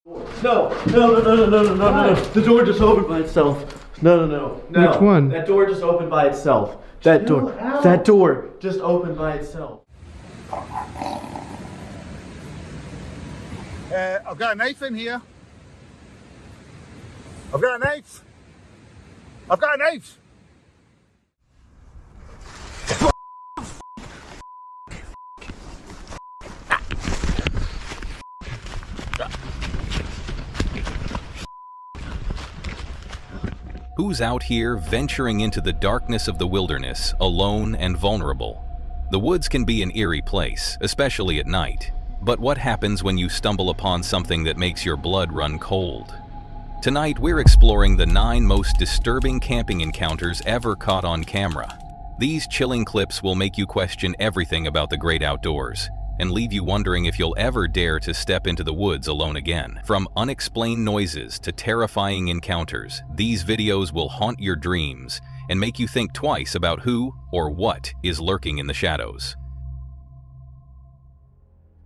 No. The door just opened by itself. No. Which one? That door just opened by itself. That door just opened by itself. I've got a knife in here. I've got a knife. Who's out here venturing into the darkness of the wilderness, alone and vulnerable? The woods can be an eerie place, especially at night. But what happens when you stumble upon something that makes your blood run cold? Tonight, we're exploring the 9 most disturbing camping encounters ever caught on camera. These chilling clips will make you question everything about the great outdoors and leave you wondering if you'll ever dare to step into the woods alone again. From unexplained noises to terrifying encounters, these videos will haunt your dreams and make you think twice about who or what is lurking in the shadows.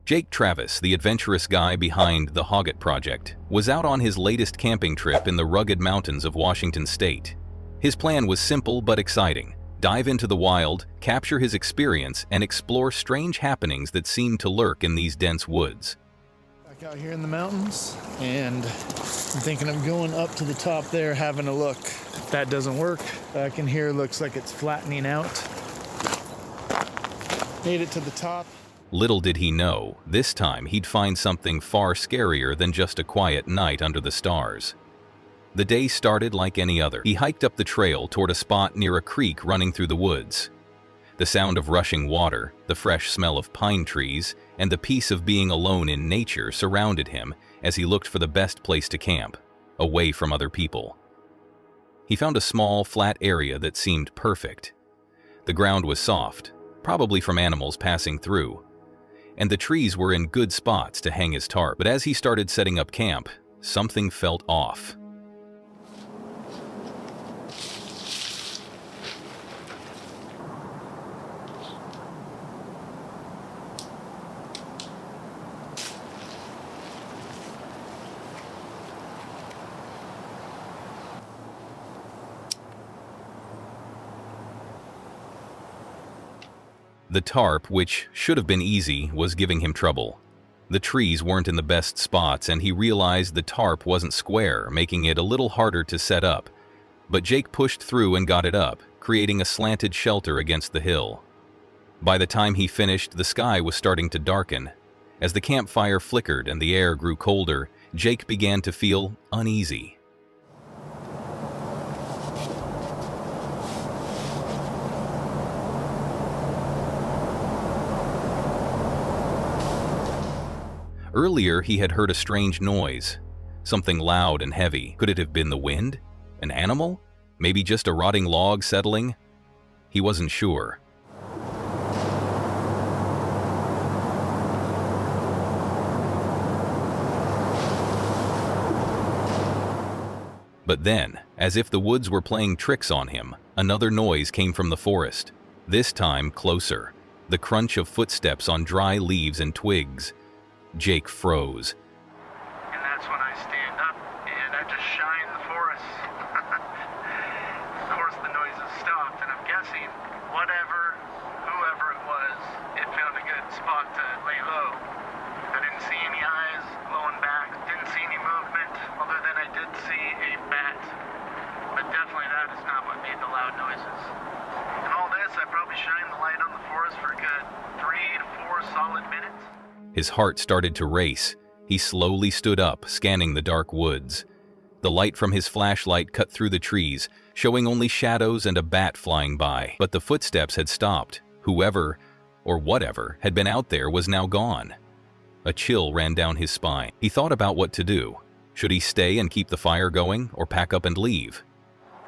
Jake Travis, the adventurous guy behind the Hoggett Project, was out on his latest camping trip in the rugged mountains of Washington State. His plan was simple but exciting. Dive into the wild, capture his experience, and explore strange happenings that seem to lurk in these dense woods. Back out here in the mountains, and I'm thinking of going up to the top there, having a look. If that doesn't work, back in here looks like it's flattening out. Made it to the top. Little did he know, this time he'd find something far scarier than just a quiet night under the stars. The day started like any other. He hiked up the trail toward a spot near a creek running through the woods. The sound of rushing water, the fresh smell of pine trees, and the peace of being alone in nature surrounded him as he looked for the best place to camp, away from other people. He found a small, flat area that seemed perfect. The ground was soft, probably from animals passing through, and the trees were in good spots to hang his tarp. But as he started setting up camp, something felt off. The tarp, which should have been easy, was giving him trouble. The trees weren't in the best spots, and he realized the tarp wasn't square, making it a little harder to set up. But Jake pushed through and got it up, creating a slanted shelter against the hill. By the time he finished, the sky was starting to darken. As the campfire flickered and the air grew colder, Jake began to feel uneasy. Earlier, he had heard a strange noise, something loud and heavy. Could it have been the wind? An animal? Maybe just a rotting log settling? He wasn't sure. But then, as if the woods were playing tricks on him, another noise came from the forest, this time closer, the crunch of footsteps on dry leaves and twigs. Jake froze. And that's when I stand up and I just shine the forest. Of course the noise has stopped, and I'm guessing whoever it was, it found a good spot to lay low. I didn't see any eyes blowing back, didn't see any movement, other than I did see a bat. But definitely that is not what made the loud noises. And all this, I probably shined the light on the forest for a good 3 to 4 solid minutes. His heart started to race. He slowly stood up, scanning the dark woods. The light from his flashlight cut through the trees, showing only shadows and a bat flying by. But the footsteps had stopped. Whoever, or whatever, had been out there was now gone. A chill ran down his spine. He thought about what to do. Should he stay and keep the fire going, or pack up and leave?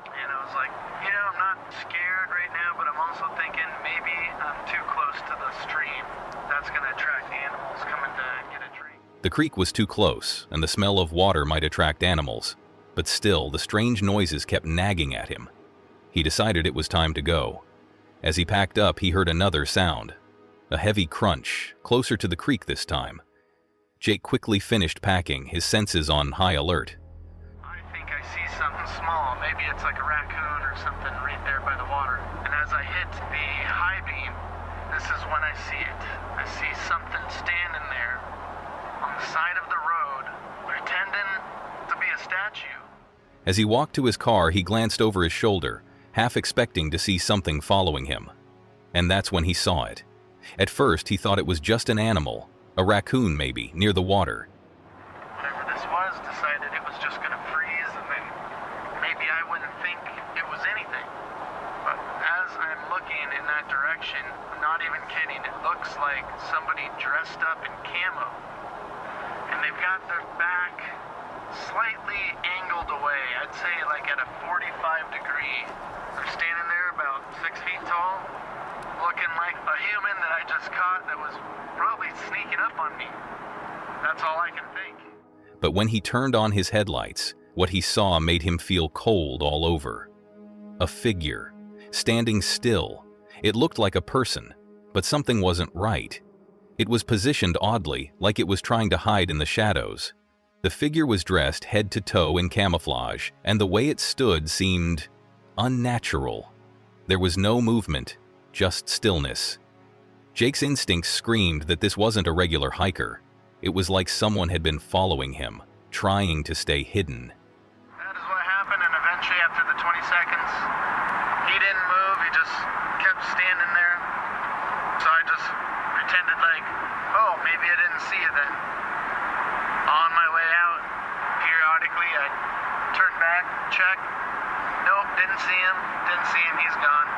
And I was like, I'm not scared right now, but I'm also thinking maybe I'm too close to the stream. That's going to attract the animals coming to get a drink. The creek was too close, and the smell of water might attract animals. But still, the strange noises kept nagging at him. He decided it was time to go. As he packed up, he heard another sound. A heavy crunch, closer to the creek this time. Jake quickly finished packing, his senses on high alert. I think I see something small. Maybe it's like a raccoon or something right there by the water. And as I hit the high beam, this is when I see it. I see something standing there on the side of the road, pretending to be a statue. As he walked to his car, he glanced over his shoulder, half expecting to see something following him. And that's when he saw it. At first, he thought it was just an animal, a raccoon maybe, near the water. Whatever this was decided it was just going to freeze, and then maybe I wouldn't think it was anything. But as I'm looking in that direction, I'm not even kidding, it looks like somebody dressed up in camo. And they've got their back slightly angled away, I'd say like at a 45 degree. They're standing there about 6 feet tall, looking like a human that I just caught that was probably sneaking up on me. That's all I can think. But when he turned on his headlights, what he saw made him feel cold all over. A figure, standing still. It looked like a person, but something wasn't right. It was positioned oddly, like it was trying to hide in the shadows. The figure was dressed head to toe in camouflage, and the way it stood seemed unnatural. There was no movement, just stillness. Jake's instincts screamed that this wasn't a regular hiker. It was like someone had been following him, trying to stay hidden. That is what happened, and eventually after the 20 seconds, he didn't move, he just kept standing there. So I just pretended like, oh, maybe I didn't see you then. On my way out, periodically I'd turn back, check. Nope, didn't see him, he's gone.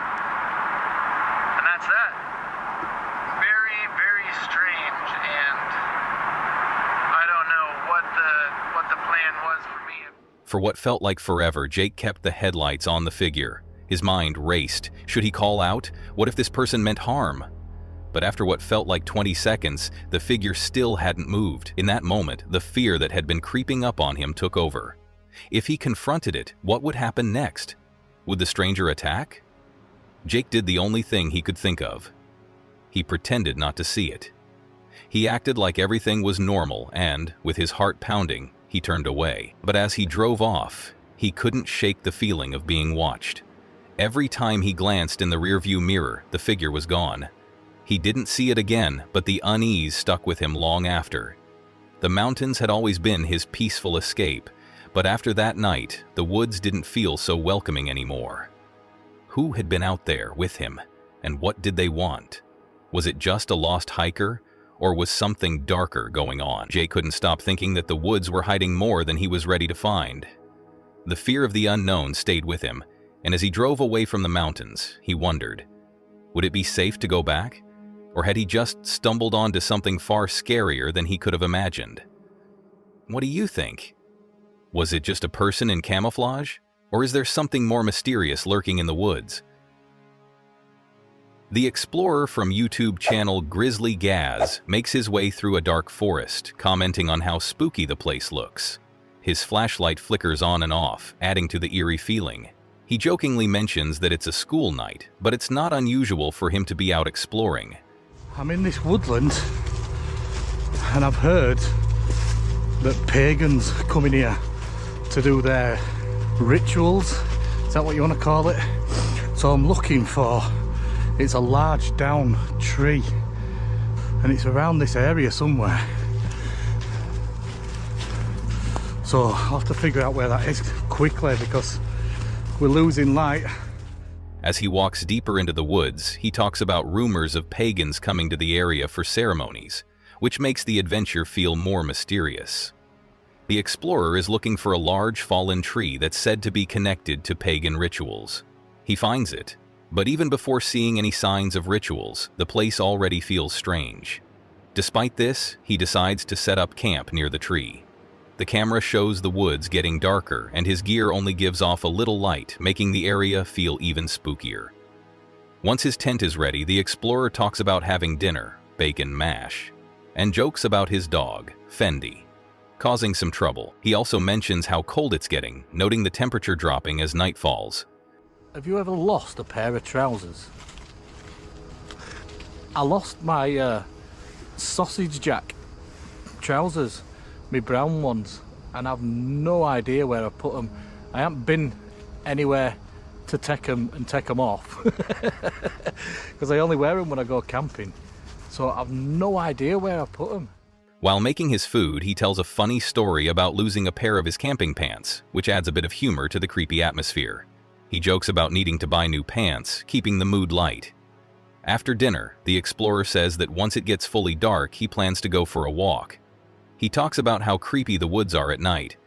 And that's that. Very, very strange, and I don't know what the plan was for me. For what felt like forever, Jake kept the headlights on the figure. His mind raced. Should he call out? What if this person meant harm? But after what felt like 20 seconds, the figure still hadn't moved. In that moment, the fear that had been creeping up on him took over. If he confronted it, what would happen next? Would the stranger attack? Jake did the only thing he could think of. He pretended not to see it. He acted like everything was normal and, with his heart pounding, he turned away. But as he drove off, he couldn't shake the feeling of being watched. Every time he glanced in the rearview mirror, the figure was gone. He didn't see it again, but the unease stuck with him long after. The mountains had always been his peaceful escape, but after that night, the woods didn't feel so welcoming anymore. Who had been out there with him, and what did they want? Was it just a lost hiker, or was something darker going on? Jay couldn't stop thinking that the woods were hiding more than he was ready to find. The fear of the unknown stayed with him, and as he drove away from the mountains, he wondered, would it be safe to go back? Or had he just stumbled onto something far scarier than he could have imagined? What do you think? Was it just a person in camouflage? Or is there something more mysterious lurking in the woods? The explorer from YouTube channel Grizzly Gaz makes his way through a dark forest, commenting on how spooky the place looks. His flashlight flickers on and off, adding to the eerie feeling. He jokingly mentions that it's a school night, but it's not unusual for him to be out exploring. I'm in this woodland, and I've heard that pagans come in here to do their rituals. Is that what you want to call it? So I'm looking for, it's a large down tree, and it's around this area somewhere. So I'll have to figure out where that is quickly because we're losing light. As he walks deeper into the woods, he talks about rumors of pagans coming to the area for ceremonies, which makes the adventure feel more mysterious. The explorer is looking for a large fallen tree that's said to be connected to pagan rituals. He finds it, but even before seeing any signs of rituals, the place already feels strange. Despite this, he decides to set up camp near the tree. The camera shows the woods getting darker, and his gear only gives off a little light, making the area feel even spookier. Once his tent is ready, the explorer talks about having dinner, bacon mash, and jokes about his dog, Fendi, causing some trouble. He also mentions how cold it's getting, noting the temperature dropping as night falls. Have you ever lost a pair of trousers? I lost my sausage jack trousers, my brown ones, and I've no idea where I put them. I haven't been anywhere to take them and take them off because I only wear them when I go camping, so I've no idea where I put them. While making his food, he tells a funny story about losing a pair of his camping pants, which adds a bit of humor to the creepy atmosphere. He jokes about needing to buy new pants, keeping the mood light. After dinner, the explorer says that once it gets fully dark, he plans to go for a walk. He talks about how creepy the woods are at night,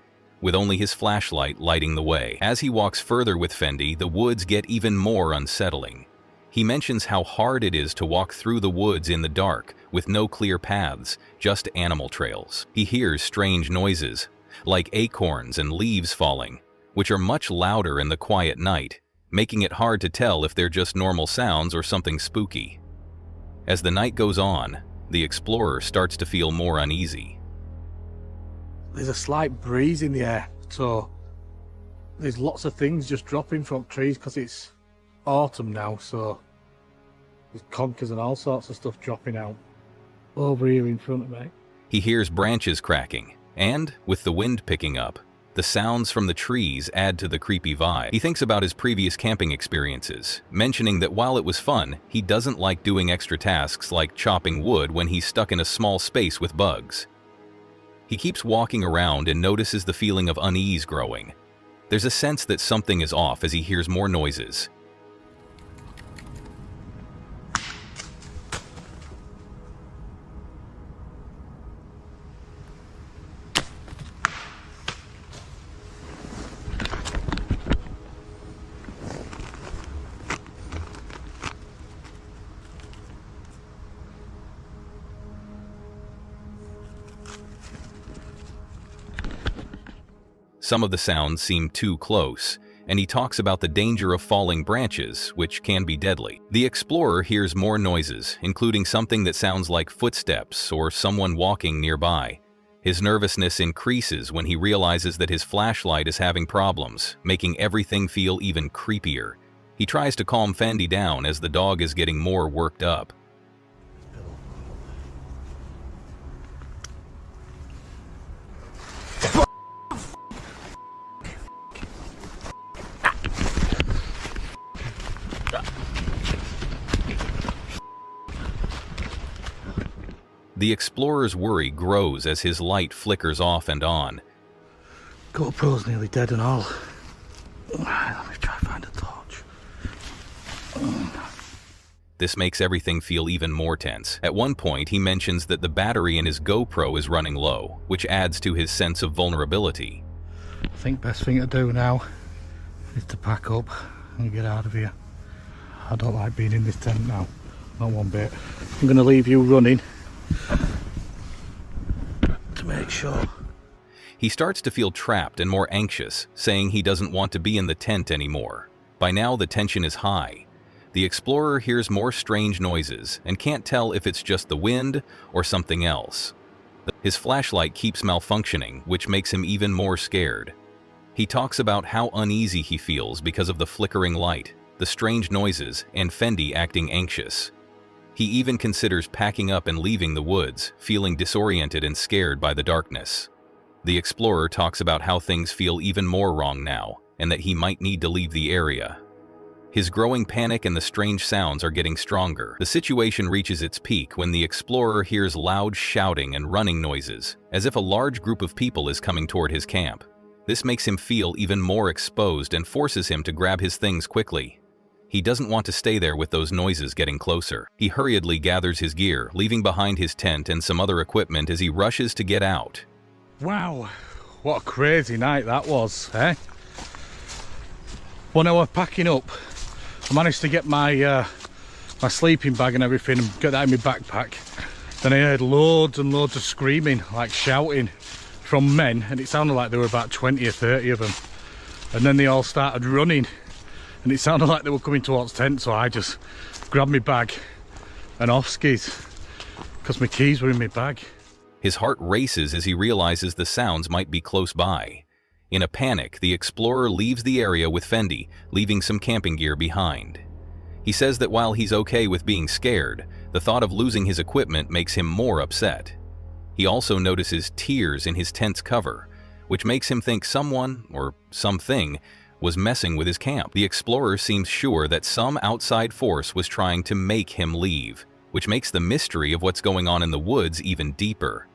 with only his flashlight lighting the way. As he walks further with Fendi, the woods get even more unsettling. He mentions how hard it is to walk through the woods in the dark, with no clear paths, just animal trails. He hears strange noises, like acorns and leaves falling, which are much louder in the quiet night, making it hard to tell if they're just normal sounds or something spooky. As the night goes on, the explorer starts to feel more uneasy. There's a slight breeze in the air, so there's lots of things just dropping from trees because it's autumn now, so there's conkers and all sorts of stuff dropping out over here in front of me. He hears branches cracking, and, with the wind picking up, the sounds from the trees add to the creepy vibe. He thinks about his previous camping experiences, mentioning that while it was fun, he doesn't like doing extra tasks like chopping wood when he's stuck in a small space with bugs. He keeps walking around and notices the feeling of unease growing. There's a sense that something is off as he hears more noises. Some of the sounds seem too close, and he talks about the danger of falling branches, which can be deadly. The explorer hears more noises, including something that sounds like footsteps or someone walking nearby. His nervousness increases when he realizes that his flashlight is having problems, making everything feel even creepier. He tries to calm Fendi down as the dog is getting more worked up. The explorer's worry grows as his light flickers off and on. GoPro's nearly dead and all. Let me try to find a torch. This makes everything feel even more tense. At one point, he mentions that the battery in his GoPro is running low, which adds to his sense of vulnerability. I think best thing to do now is to pack up and get out of here. I don't like being in this tent now, not one bit. I'm going to leave you running to make sure. He starts to feel trapped and more anxious, saying he doesn't want to be in the tent anymore. By now, the tension is high. The explorer hears more strange noises and can't tell if it's just the wind or something else. His flashlight keeps malfunctioning, which makes him even more scared. He talks about how uneasy he feels because of the flickering light, the strange noises, and Fendi acting anxious. He even considers packing up and leaving the woods, feeling disoriented and scared by the darkness. The explorer talks about how things feel even more wrong now, and that he might need to leave the area. His growing panic and the strange sounds are getting stronger. The situation reaches its peak when the explorer hears loud shouting and running noises, as if a large group of people is coming toward his camp. This makes him feel even more exposed and forces him to grab his things quickly. He doesn't want to stay there with those noises getting closer. He hurriedly gathers his gear, leaving behind his tent and some other equipment as he rushes to get out. Wow, what a crazy night that was, eh? When I was packing up, I managed to get my my sleeping bag and everything and get that in my backpack. Then I heard loads and loads of screaming, like shouting from men, and it sounded like there were about 20 or 30 of them. And then they all started running, and it sounded like they were coming towards tent, so I just grabbed my bag and off skis, because my keys were in my bag. His heart races as he realizes the sounds might be close by. In a panic, the explorer leaves the area with Fendi, leaving some camping gear behind. He says that while he's okay with being scared, the thought of losing his equipment makes him more upset. He also notices tears in his tent's cover, which makes him think someone, or something, was messing with his camp. The explorer seems sure that some outside force was trying to make him leave, which makes the mystery of what's going on in the woods even deeper.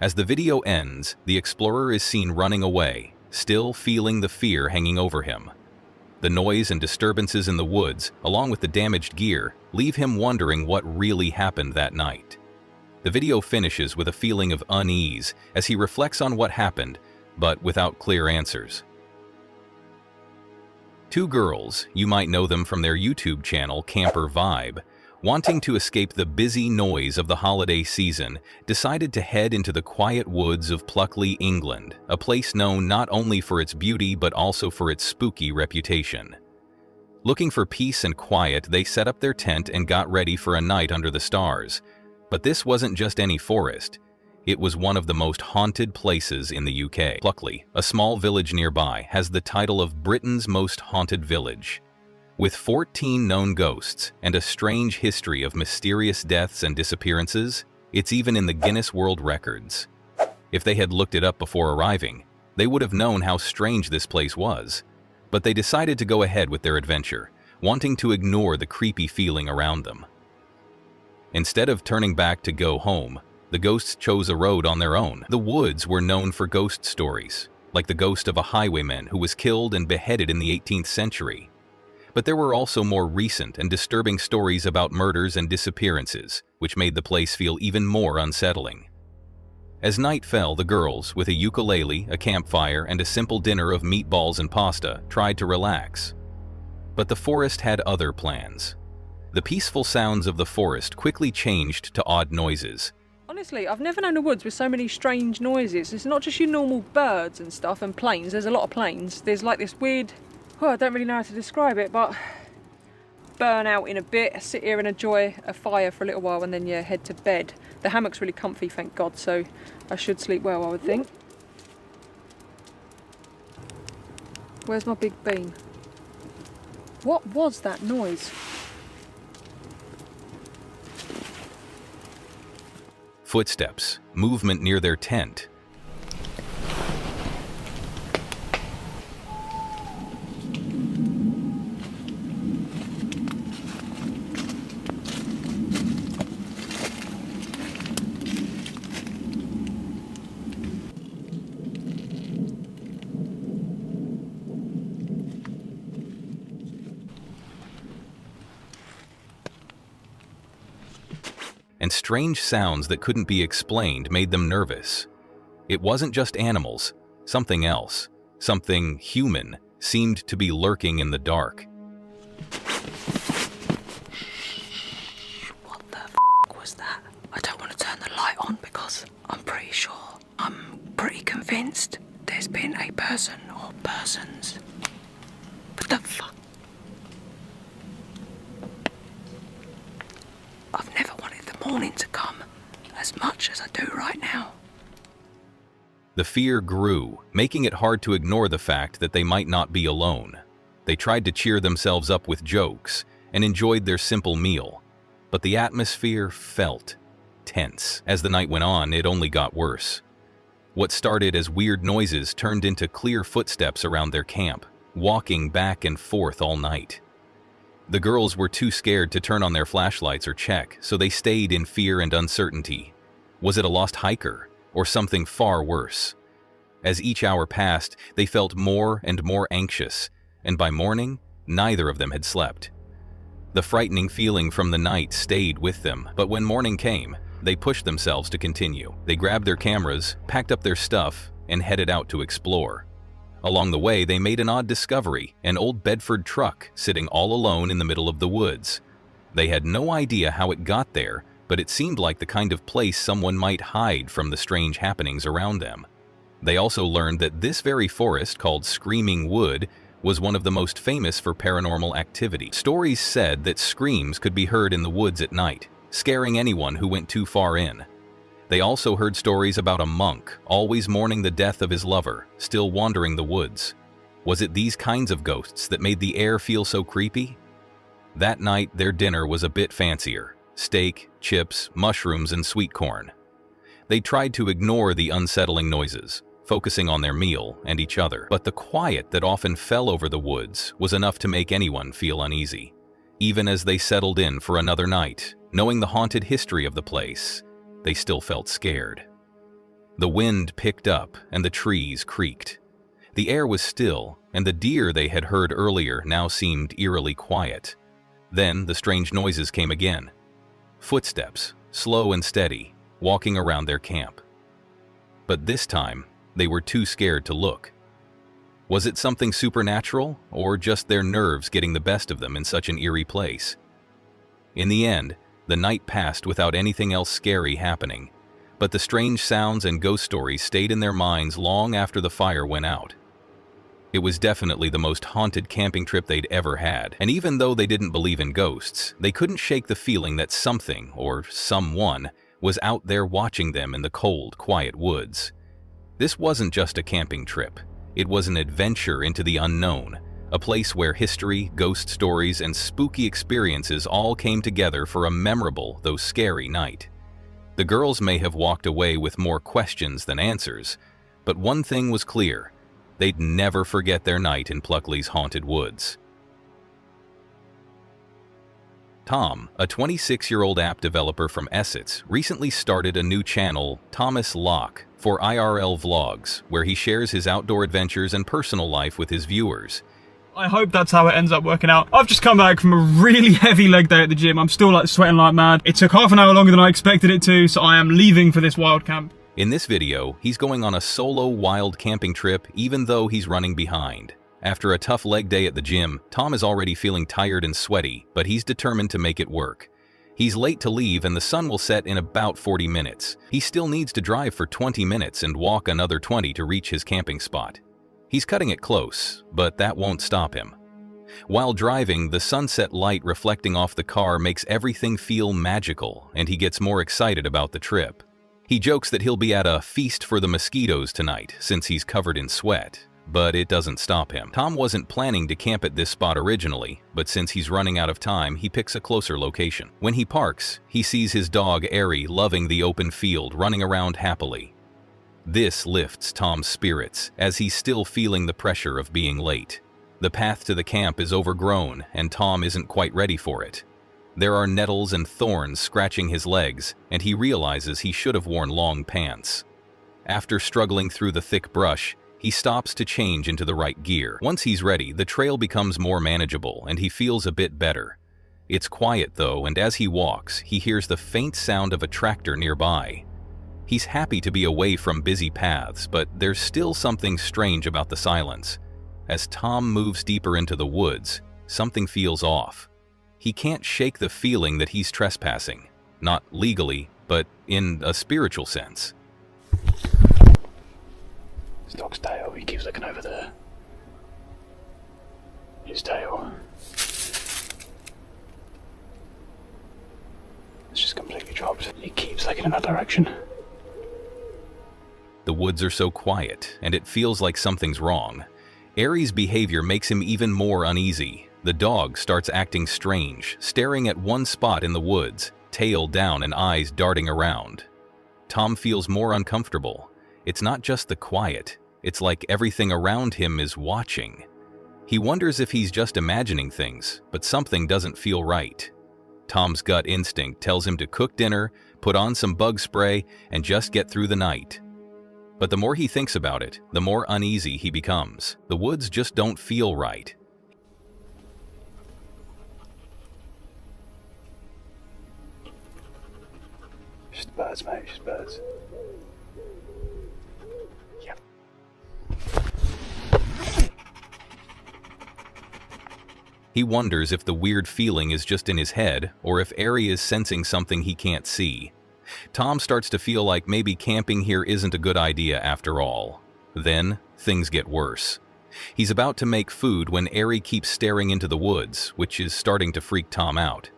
As the video ends, the explorer is seen running away, still feeling the fear hanging over him. The noise and disturbances in the woods, along with the damaged gear, leave him wondering what really happened that night. The video finishes with a feeling of unease as he reflects on what happened, but without clear answers. Two girls, you might know them from their YouTube channel Camper Vibe, wanting to escape the busy noise of the holiday season, decided to head into the quiet woods of Pluckley, England, a place known not only for its beauty but also for its spooky reputation. Looking for peace and quiet, they set up their tent and got ready for a night under the stars. But this wasn't just any forest. It was one of the most haunted places in the UK. Pluckley, a small village nearby, has the title of Britain's most haunted village. With 14 known ghosts and a strange history of mysterious deaths and disappearances, it's even in the Guinness World Records. If they had looked it up before arriving, they would have known how strange this place was. But they decided to go ahead with their adventure, wanting to ignore the creepy feeling around them. Instead of turning back to go home, the ghosts chose a road on their own. The woods were known for ghost stories, like the ghost of a highwayman who was killed and beheaded in the 18th century. But there were also more recent and disturbing stories about murders and disappearances, which made the place feel even more unsettling. As night fell, the girls, with a ukulele, a campfire, and a simple dinner of meatballs and pasta, tried to relax. But the forest had other plans. The peaceful sounds of the forest quickly changed to odd noises. Honestly, I've never known a woods with so many strange noises. It's not just your normal birds and stuff and planes. There's a lot of planes. There's like this weird, I don't really know how to describe it, but burn out in a bit, sit here and enjoy a fire for a little while and then head to bed. The hammock's really comfy, thank God, so I should sleep well, I would think. Where's my big bean? What was that noise? Footsteps, movement near their tent. And strange sounds that couldn't be explained made them nervous. It wasn't just animals, something else, something human, seemed to be lurking in the dark. What the was that? I don't want to turn the light on because I'm pretty convinced there's been a person or persons. What the fuck? I've never wanted the morning to come as much as I do right now. The fear grew, making it hard to ignore the fact that they might not be alone. They tried to cheer themselves up with jokes and enjoyed their simple meal, but the atmosphere felt tense. As the night went on, it only got worse. What started as weird noises turned into clear footsteps around their camp, walking back and forth all night. The girls were too scared to turn on their flashlights or check, so they stayed in fear and uncertainty. Was it a lost hiker, or something far worse? As each hour passed, they felt more and more anxious, and by morning, neither of them had slept. The frightening feeling from the night stayed with them, but when morning came, they pushed themselves to continue. They grabbed their cameras, packed up their stuff, and headed out to explore. Along the way, they made an odd discovery, an old Bedford truck sitting all alone in the middle of the woods. They had no idea how it got there, but it seemed like the kind of place someone might hide from the strange happenings around them. They also learned that this very forest, called Screaming Wood, was one of the most famous for paranormal activity. Stories said that screams could be heard in the woods at night, scaring anyone who went too far in. They also heard stories about a monk, always mourning the death of his lover, still wandering the woods. Was it these kinds of ghosts that made the air feel so creepy? That night, their dinner was a bit fancier: steak, chips, mushrooms, and sweet corn. They tried to ignore the unsettling noises, focusing on their meal and each other. But the quiet that often fell over the woods was enough to make anyone feel uneasy. Even as they settled in for another night, knowing the haunted history of the place, they still felt scared. The wind picked up and the trees creaked. The air was still, and the deer they had heard earlier now seemed eerily quiet. Then the strange noises came again. Footsteps, slow and steady, walking around their camp. But this time, they were too scared to look. Was it something supernatural, or just their nerves getting the best of them in such an eerie place? In the end, the night passed without anything else scary happening, but the strange sounds and ghost stories stayed in their minds long after the fire went out. It was definitely the most haunted camping trip they'd ever had, and even though they didn't believe in ghosts, they couldn't shake the feeling that something, or someone, was out there watching them in the cold, quiet woods. This wasn't just a camping trip. It was an adventure into the unknown, a place where history, ghost stories, and spooky experiences all came together for a memorable, though scary night. The girls may have walked away with more questions than answers, but one thing was clear: they'd never forget their night in Pluckley's haunted woods. Tom, a 26-year-old app developer from Essex, recently started a new channel, Thomas Locke, for IRL vlogs, where he shares his outdoor adventures and personal life with his viewers. I hope that's how it ends up working out. I've just come back from a really heavy leg day at the gym. I'm still like sweating like mad. It took half an hour longer than I expected it to, so I am leaving for this wild camp. In this video, he's going on a solo wild camping trip even though he's running behind. After a tough leg day at the gym, Tom is already feeling tired and sweaty, but he's determined to make it work. He's late to leave and the sun will set in about 40 minutes. He still needs to drive for 20 minutes and walk another 20 to reach his camping spot. He's cutting it close, but that won't stop him. While driving, the sunset light reflecting off the car makes everything feel magical, and he gets more excited about the trip. He jokes that he'll be at a feast for the mosquitoes tonight since he's covered in sweat, but it doesn't stop him. Tom wasn't planning to camp at this spot originally, but since he's running out of time, he picks a closer location. When he parks, he sees his dog Airy loving the open field, running around happily. This lifts Tom's spirits, as he's still feeling the pressure of being late. The path to the camp is overgrown, and Tom isn't quite ready for it. There are nettles and thorns scratching his legs, and he realizes he should have worn long pants. After struggling through the thick brush, he stops to change into the right gear. Once he's ready, the trail becomes more manageable, and he feels a bit better. It's quiet though, and as he walks, he hears the faint sound of a tractor nearby. He's happy to be away from busy paths, but there's still something strange about the silence. As Tom moves deeper into the woods, something feels off. He can't shake the feeling that he's trespassing, not legally, but in a spiritual sense. His dog's tail, he keeps looking over there. His tail. It's just completely dropped. He keeps looking in that direction. The woods are so quiet, and it feels like something's wrong. Airy's behavior makes him even more uneasy. The dog starts acting strange, staring at one spot in the woods, tail down and eyes darting around. Tom feels more uncomfortable. It's not just the quiet, it's like everything around him is watching. He wonders if he's just imagining things, but something doesn't feel right. Tom's gut instinct tells him to cook dinner, put on some bug spray, and just get through the night. But the more he thinks about it, the more uneasy he becomes. The woods just don't feel right. Just birds, mate, just birds. Yep. He wonders if the weird feeling is just in his head, or if Airy is sensing something he can't see. Tom starts to feel like maybe camping here isn't a good idea after all. Then, things get worse. He's about to make food when Airy keeps staring into the woods, which is starting to freak Tom out.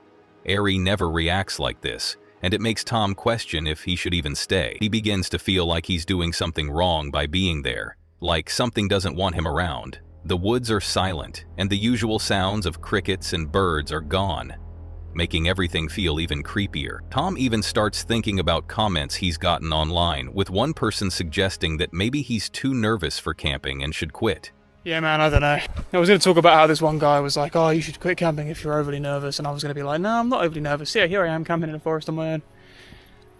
Airy never reacts like this, and it makes Tom question if he should even stay. He begins to feel like he's doing something wrong by being there, like something doesn't want him around. The woods are silent, and the usual sounds of crickets and birds are gone. making everything feel even creepier. Tom even starts thinking about comments he's gotten online, with one person suggesting that maybe he's too nervous for camping and should quit. Yeah, man, I don't know. I was going to talk about how this one guy was like, oh, you should quit camping if you're overly nervous, and I was going to be like, no, I'm not overly nervous. Yeah, here I am camping in a forest on my own.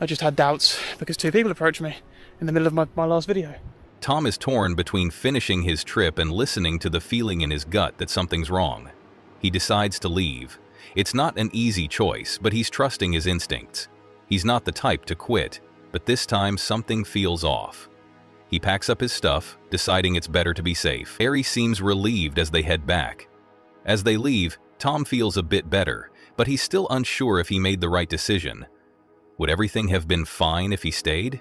I just had doubts because 2 people approached me in the middle of my last video. Tom is torn between finishing his trip and listening to the feeling in his gut that something's wrong. He decides to leave. It's not an easy choice, but he's trusting his instincts. He's not the type to quit, but this time something feels off. He packs up his stuff, deciding it's better to be safe. Harry seems relieved as they head back. As they leave, Tom feels a bit better, but he's still unsure if he made the right decision. Would everything have been fine if he stayed?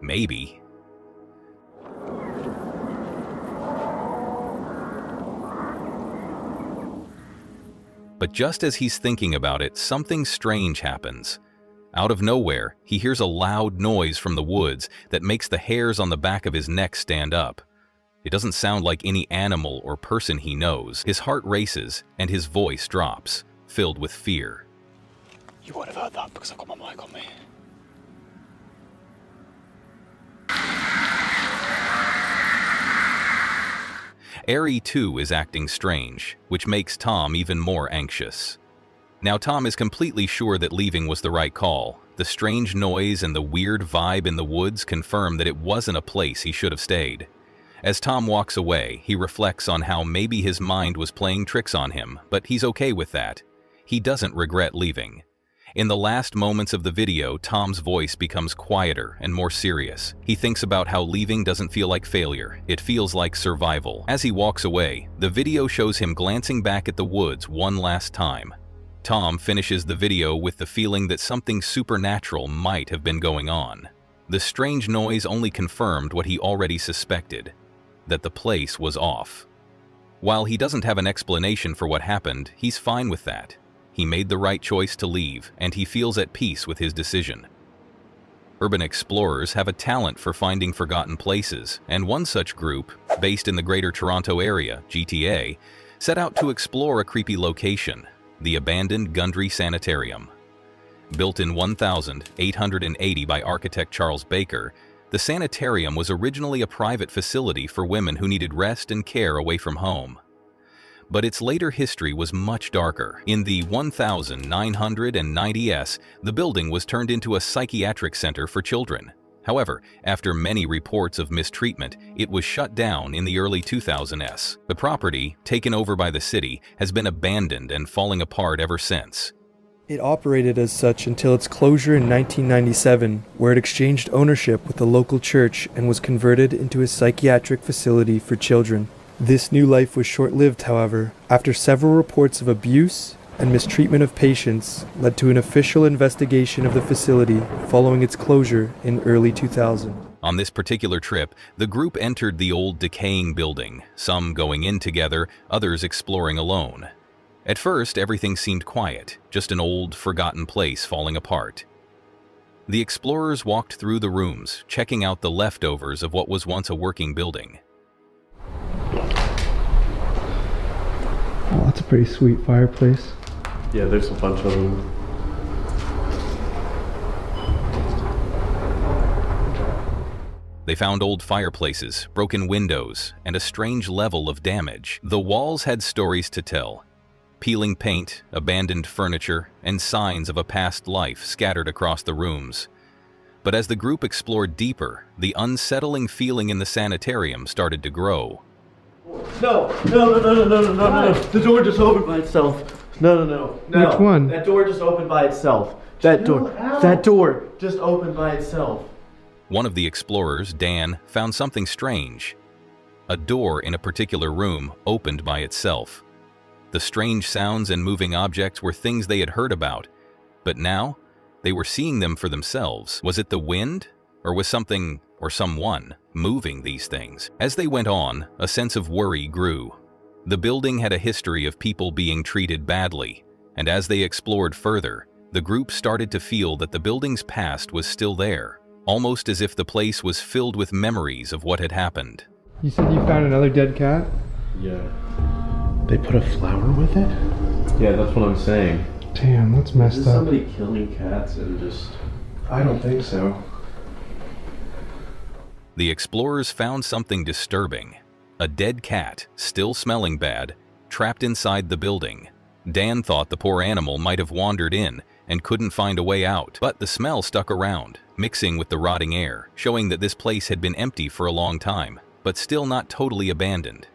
Maybe. But just as he's thinking about it, something strange happens. Out of nowhere, he hears a loud noise from the woods that makes the hairs on the back of his neck stand up. It doesn't sound like any animal or person he knows. His heart races and his voice drops, filled with fear. You won't have heard that because I've got my mic on me. Harry too is acting strange, which makes Tom even more anxious. Now Tom is completely sure that leaving was the right call. The strange noise and the weird vibe in the woods confirm that it wasn't a place he should have stayed. As Tom walks away, he reflects on how maybe his mind was playing tricks on him, but he's okay with that. He doesn't regret leaving. In the last moments of the video, Tom's voice becomes quieter and more serious. He thinks about how leaving doesn't feel like failure, it feels like survival. As he walks away, the video shows him glancing back at the woods one last time. Tom finishes the video with the feeling that something supernatural might have been going on. The strange noise only confirmed what he already suspected, that the place was off. While he doesn't have an explanation for what happened, he's fine with that. He made the right choice to leave, and he feels at peace with his decision. Urban explorers have a talent for finding forgotten places, and one such group, based in the Greater Toronto Area, GTA, set out to explore a creepy location, the abandoned Gundry Sanitarium. Built in 1880 by architect Charles Baker, the sanitarium was originally a private facility for women who needed rest and care away from home. But its later history was much darker. In the 1990s, the building was turned into a psychiatric center for children. However, after many reports of mistreatment, it was shut down in the early 2000s. The property, taken over by the city, has been abandoned and falling apart ever since. It operated as such until its closure in 1997, where it exchanged ownership with the local church and was converted into a psychiatric facility for children. This new life was short-lived, however, after several reports of abuse and mistreatment of patients led to an official investigation of the facility following its closure in early 2000. On this particular trip, the group entered the old decaying building, some going in together, others exploring alone. At first, everything seemed quiet, just an old, forgotten place falling apart. The explorers walked through the rooms, checking out the leftovers of what was once a working building. Oh, that's a pretty sweet fireplace. Yeah, there's a bunch of them. They found old fireplaces, broken windows, and a strange level of damage. The walls had stories to tell. Peeling paint, abandoned furniture, and signs of a past life scattered across the rooms. But as the group explored deeper, the unsettling feeling in the sanitarium started to grow. No. The door just opened by itself. No. Which one? That door just opened by itself. That door just opened by itself. One of the explorers, Dan, found something strange. A door in a particular room opened by itself. The strange sounds and moving objects were things they had heard about, but now they were seeing them for themselves. Was it the wind, or was something or someone moving these things? As they went on, a sense of worry grew. The building had a history of people being treated badly, and as they explored further, the group started to feel that the building's past was still there, almost as if the place was filled with memories of what had happened. You said you found another dead cat? Yeah. They put a flower with it? Yeah, that's what I'm saying. Damn, that's messed Is up. somebody killing cats and just... I don't think so. The explorers found something disturbing. A dead cat, still smelling bad, trapped inside the building. Dan thought the poor animal might have wandered in and couldn't find a way out, but the smell stuck around, mixing with the rotting air, showing that this place had been empty for a long time, but still not totally abandoned.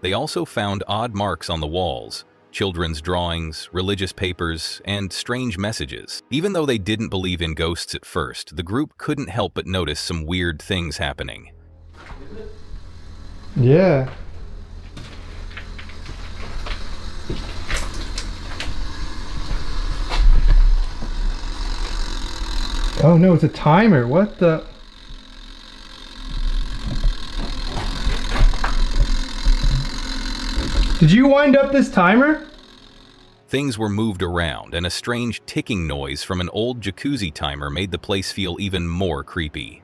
They also found odd marks on the walls, children's drawings, religious papers, and strange messages. Even though they didn't believe in ghosts at first, the group couldn't help but notice some weird things happening. Yeah. Oh no, it's a timer. What the? Did you wind up this timer? Things were moved around, and a strange ticking noise from an old jacuzzi timer made the place feel even more creepy.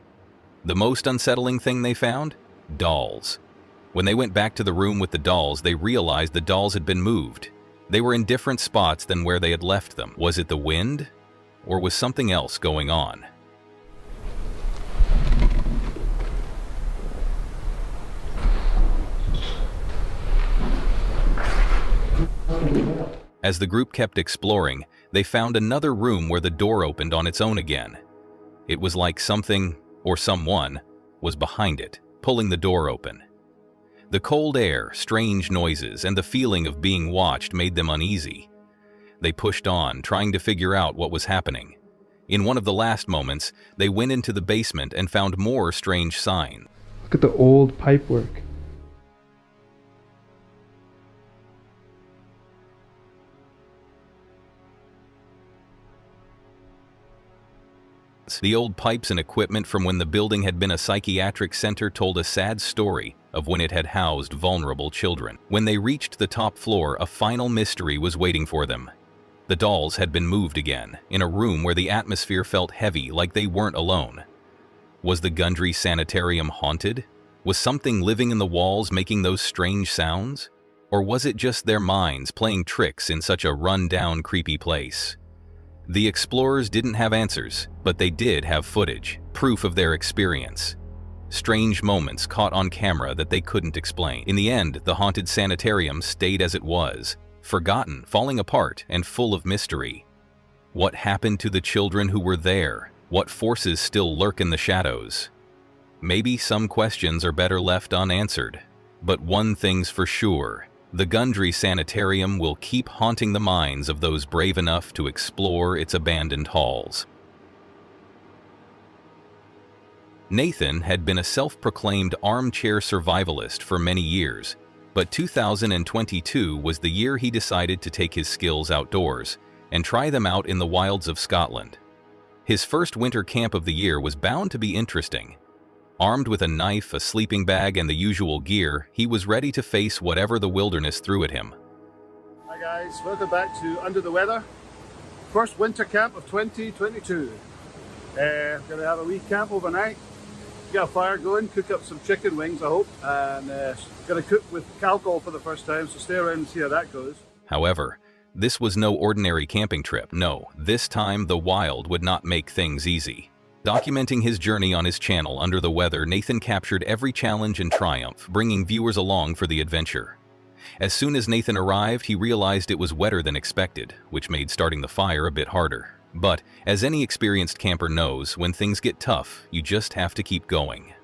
The most unsettling thing they found? Dolls. When they went back to the room with the dolls, they realized the dolls had been moved. They were in different spots than where they had left them. Was it the wind? Or was something else going on? As the group kept exploring, they found another room where the door opened on its own again. It was like something, or someone, was behind it, pulling the door open. The cold air, strange noises, and the feeling of being watched made them uneasy. They pushed on, trying to figure out what was happening. In one of the last moments, they went into the basement and found more strange signs. Look at the old pipework. The old pipes and equipment from when the building had been a psychiatric center told a sad story of when it had housed vulnerable children. When they reached the top floor, a final mystery was waiting for them. The dolls had been moved again, in a room where the atmosphere felt heavy, like they weren't alone. Was the Gundry Sanitarium haunted? Was something living in the walls making those strange sounds? Or was it just their minds playing tricks in such a run-down, creepy place? The explorers didn't have answers, but they did have footage, proof of their experience. Strange moments caught on camera that they couldn't explain. In the end, the haunted sanitarium stayed as it was, forgotten, falling apart, and full of mystery. What happened to the children who were there? What forces still lurk in the shadows? Maybe some questions are better left unanswered. But one thing's for sure. The Gundry Sanitarium will keep haunting the minds of those brave enough to explore its abandoned halls. Nathan had been a self-proclaimed armchair survivalist for many years, but 2022 was the year he decided to take his skills outdoors and try them out in the wilds of Scotland. His first winter camp of the year was bound to be interesting. Armed with a knife, a sleeping bag, and the usual gear, he was ready to face whatever the wilderness threw at him. Hi guys, welcome back to Under the Weather. First winter camp of 2022. Gonna have a wee camp overnight. Get a fire going, cook up some chicken wings I hope, and gonna cook with alcohol for the first time, so stay around and see how that goes. However, this was no ordinary camping trip. No, this time the wild would not make things easy. Documenting his journey on his channel Under the Weather, Nathan captured every challenge and triumph, bringing viewers along for the adventure. As soon as Nathan arrived, he realized it was wetter than expected, which made starting the fire a bit harder. But, as any experienced camper knows, when things get tough, you just have to keep going.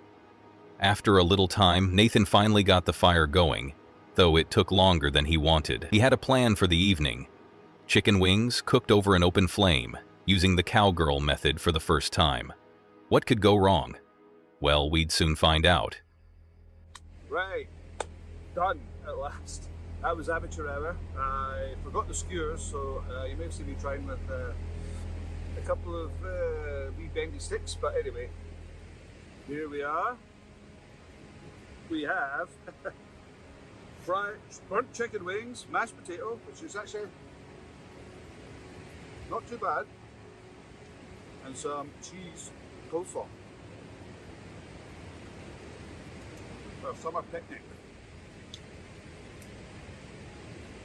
After a little time, Nathan finally got the fire going, though it took longer than he wanted. He had a plan for the evening. Chicken wings cooked over an open flame, using the cowgirl method for the first time. What could go wrong? Well, we'd soon find out. Right, done at last. That was amateur hour. I forgot the skewers, so you may have seen me trying with a couple of wee bendy sticks, but anyway, here we are. We have fried burnt chicken wings, mashed potato, which is actually not too bad, and some cheese coleslaw for a summer picnic.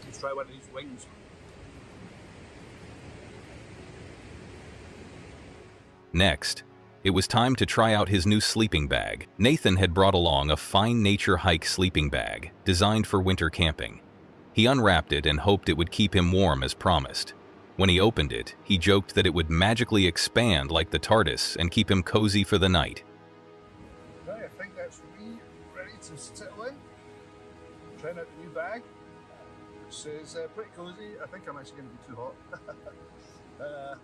Let's try one of these wings. Next, it was time to try out his new sleeping bag. Nathan had brought along a fine nature hike sleeping bag designed for winter camping. He unwrapped it and hoped it would keep him warm as promised. When he opened it, he joked that it would magically expand like the TARDIS and keep him cozy for the night. Right, I think that's me ready to settle in. Trying out the new bag, which is pretty cozy. I think I'm actually going to be too hot.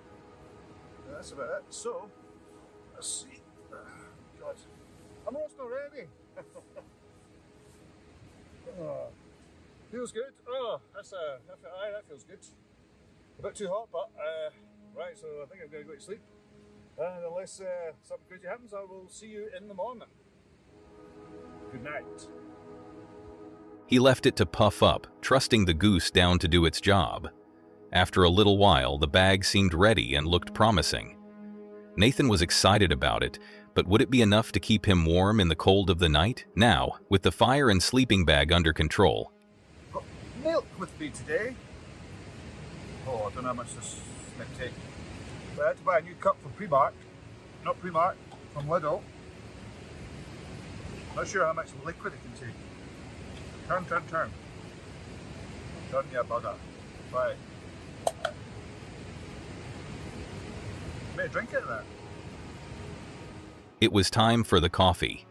That's about it. So, let's see. God, I'm almost already. Oh, feels good. Oh, that feels good. A bit too hot, but right. So I think I'm going to go to sleep. And unless something crazy happens, I will see you in the morning. Good night. He left it to puff up, trusting the goose down to do its job. After a little while, the bag seemed ready and looked promising. Nathan was excited about it, but would it be enough to keep him warm in the cold of the night? Now, with the fire and sleeping bag under control, Got milk with me today. Oh, I don't know how much this might take. But I had to buy a new cup from Primark. Not Primark, from Lidl. Not sure how much liquid it can take. Turn. Turn, you bugger. Right. May drink it then. it was time for the coffee.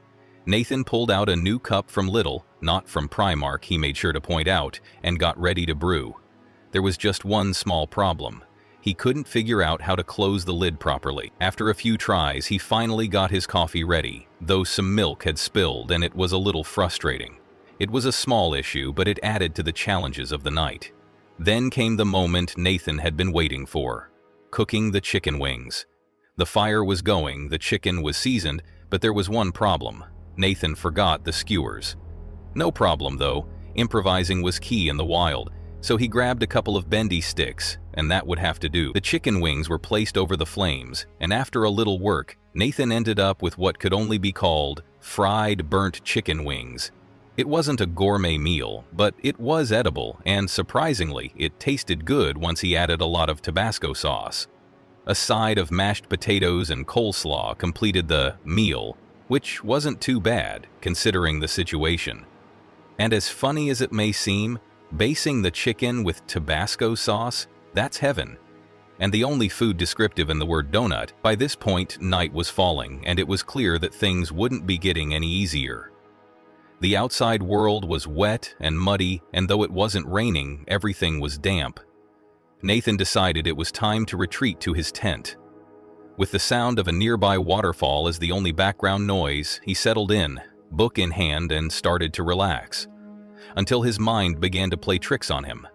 Nathan pulled out a new cup from Lidl, not from Primark, he made sure to point out, and got ready to brew. There was just one small problem. He couldn't figure out how to close the lid properly. After a few tries, he finally got his coffee ready, though some milk had spilled and it was a little frustrating. It was a small issue, but it added to the challenges of the night. Then came the moment Nathan had been waiting for: cooking the chicken wings. The fire was going, the chicken was seasoned, but there was one problem. Nathan forgot the skewers. No problem though, improvising was key in the wild, so he grabbed a couple of bendy sticks, and that would have to do. The chicken wings were placed over the flames, and after a little work, Nathan ended up with what could only be called fried burnt chicken wings. It wasn't a gourmet meal, but it was edible, and surprisingly, it tasted good once he added a lot of Tabasco sauce. A side of mashed potatoes and coleslaw completed the meal, which wasn't too bad, considering the situation. And as funny as it may seem, basing the chicken with Tabasco sauce, that's heaven. And the only food descriptive in the word donut. By this point, night was falling, and it was clear that things wouldn't be getting any easier. The outside world was wet and muddy, and though it wasn't raining, everything was damp. Nathan decided it was time to retreat to his tent. With the sound of a nearby waterfall as the only background noise, he settled in, book in hand, and started to relax, until his mind began to play tricks on him.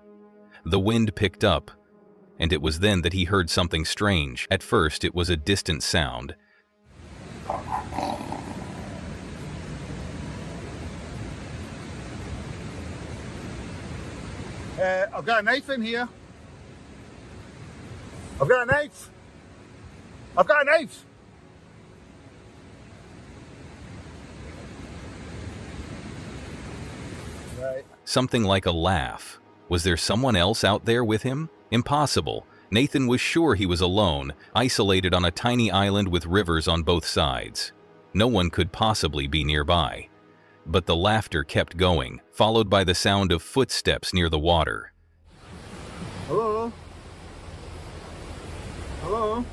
The wind picked up, and it was then that he heard something strange. At first, it was a distant sound. I've got a knife in here. I've got a knife. I've got a knife. Right. Something like a laugh. Was there someone else out there with him? Impossible. Nathan was sure he was alone, isolated on a tiny island with rivers on both sides. No one could possibly be nearby. But the laughter kept going, followed by the sound of footsteps near the water. Hello? Hello?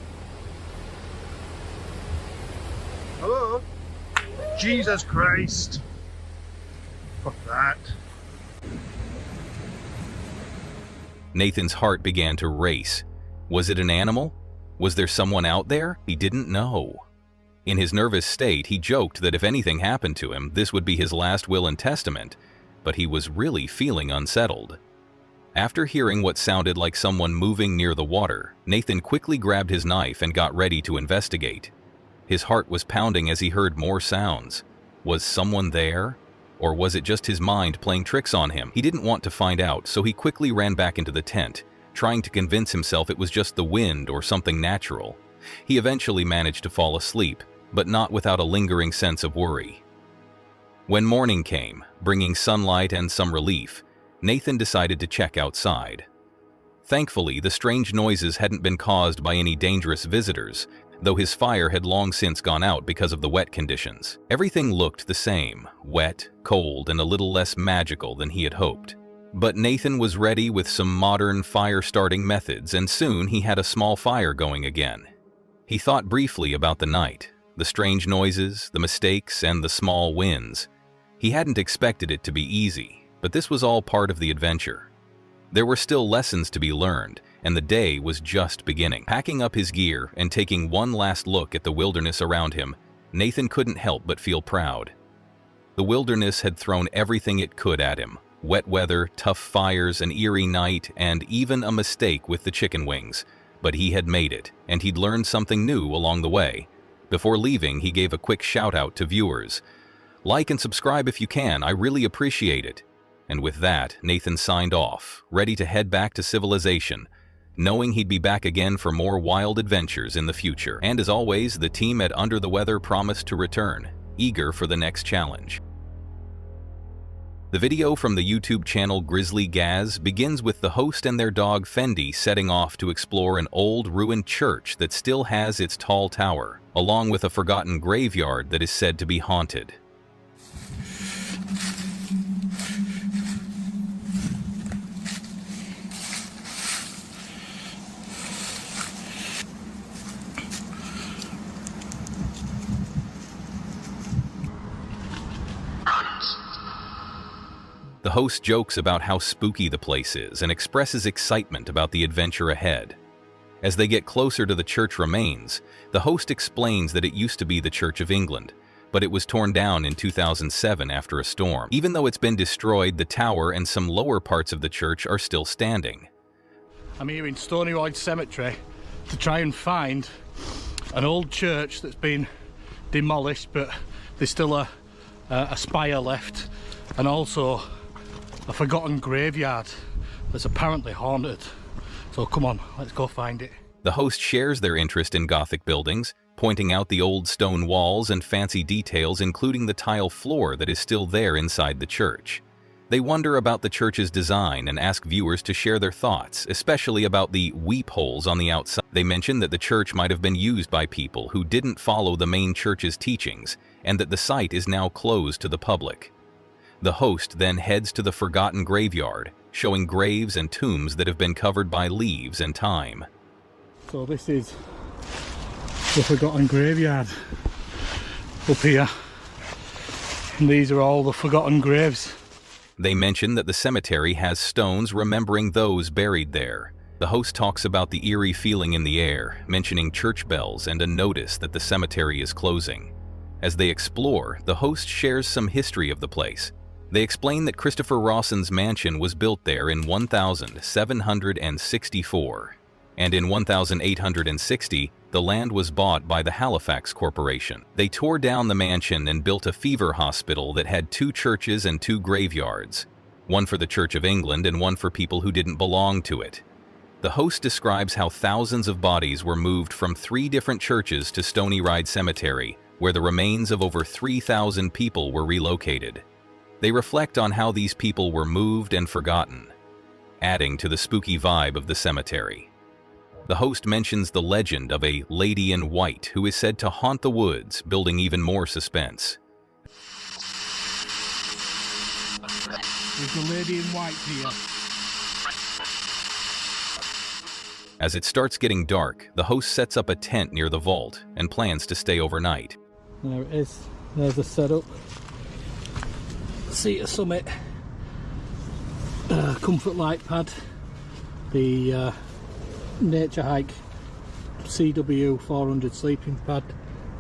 Hello? Jesus Christ. Fuck that. Nathan's heart began to race. Was it an animal? Was there someone out there? He didn't know. In his nervous state, he joked that if anything happened to him, this would be his last will and testament, but he was really feeling unsettled. After hearing what sounded like someone moving near the water, Nathan quickly grabbed his knife and got ready to investigate. His heart was pounding as he heard more sounds. Was someone there? Or was it just his mind playing tricks on him? He didn't want to find out, so he quickly ran back into the tent, trying to convince himself it was just the wind or something natural. He eventually managed to fall asleep, but not without a lingering sense of worry. When morning came, bringing sunlight and some relief, Nathan decided to check outside. Thankfully, the strange noises hadn't been caused by any dangerous visitors. though his fire had long since gone out because of the wet conditions. Everything looked the same, wet, cold, and a little less magical than he had hoped. But Nathan was ready with some modern fire-starting methods, and soon he had a small fire going again. He thought briefly about the night, the strange noises, the mistakes, and the small wins. He hadn't expected it to be easy, but this was all part of the adventure. There were still lessons to be learned, and the day was just beginning. Packing up his gear and taking one last look at the wilderness around him, Nathan couldn't help but feel proud. The wilderness had thrown everything it could at him. Wet weather, tough fires, an eerie night, and even a mistake with the chicken wings. But he had made it, and he'd learned something new along the way. Before leaving, he gave a quick shout-out to viewers. Like and subscribe if you can, I really appreciate it. And with that, Nathan signed off, ready to head back to civilization, knowing he'd be back again for more wild adventures in the future. And as always, the team at Under the Weather promised to return, eager for the next challenge. The video from the YouTube channel Grizzly Gaz begins with the host and their dog Fendi setting off to explore an old ruined church that still has its tall tower, along with a forgotten graveyard that is said to be haunted. The host jokes about how spooky the place is and expresses excitement about the adventure ahead. As they get closer to the church remains, the host explains that it used to be the Church of England, but it was torn down in 2007 after a storm. Even though it's been destroyed, the tower and some lower parts of the church are still standing. I'm here in Stony Royd Cemetery to try and find an old church that's been demolished, but there's still a spire left, and also a forgotten graveyard that's apparently haunted. So come on, let's go find it. The host shares their interest in Gothic buildings, pointing out the old stone walls and fancy details, including the tile floor that is still there inside the church. They wonder about the church's design and ask viewers to share their thoughts, especially about the weep holes on the outside. They mention that the church might have been used by people who didn't follow the main church's teachings, and that the site is now closed to the public. The host then heads to the forgotten graveyard, showing graves and tombs that have been covered by leaves and time. So this is the forgotten graveyard up here. And these are all the forgotten graves. They mention that the cemetery has stones remembering those buried there. The host talks about the eerie feeling in the air, mentioning church bells and a notice that the cemetery is closing. As they explore, the host shares some history of the place. They explain that Christopher Rawson's mansion was built there in 1764, and in 1860, the land was bought by the Halifax Corporation. They tore down the mansion and built a fever hospital that had 2 churches and 2 graveyards, one for the Church of England and one for people who didn't belong to it. The host describes how thousands of bodies were moved from 3 different churches to Stony Royd Cemetery, where the remains of over 3,000 people were relocated. They reflect on how these people were moved and forgotten, adding to the spooky vibe of the cemetery. The host mentions the legend of a lady in white who is said to haunt the woods, building even more suspense. There's a lady in white here. As it starts getting dark, the host sets up a tent near the vault and plans to stay overnight. There it is. There's the setup. Seat of summit. Comfort light pad. The Nature Hike CW 400 sleeping pad.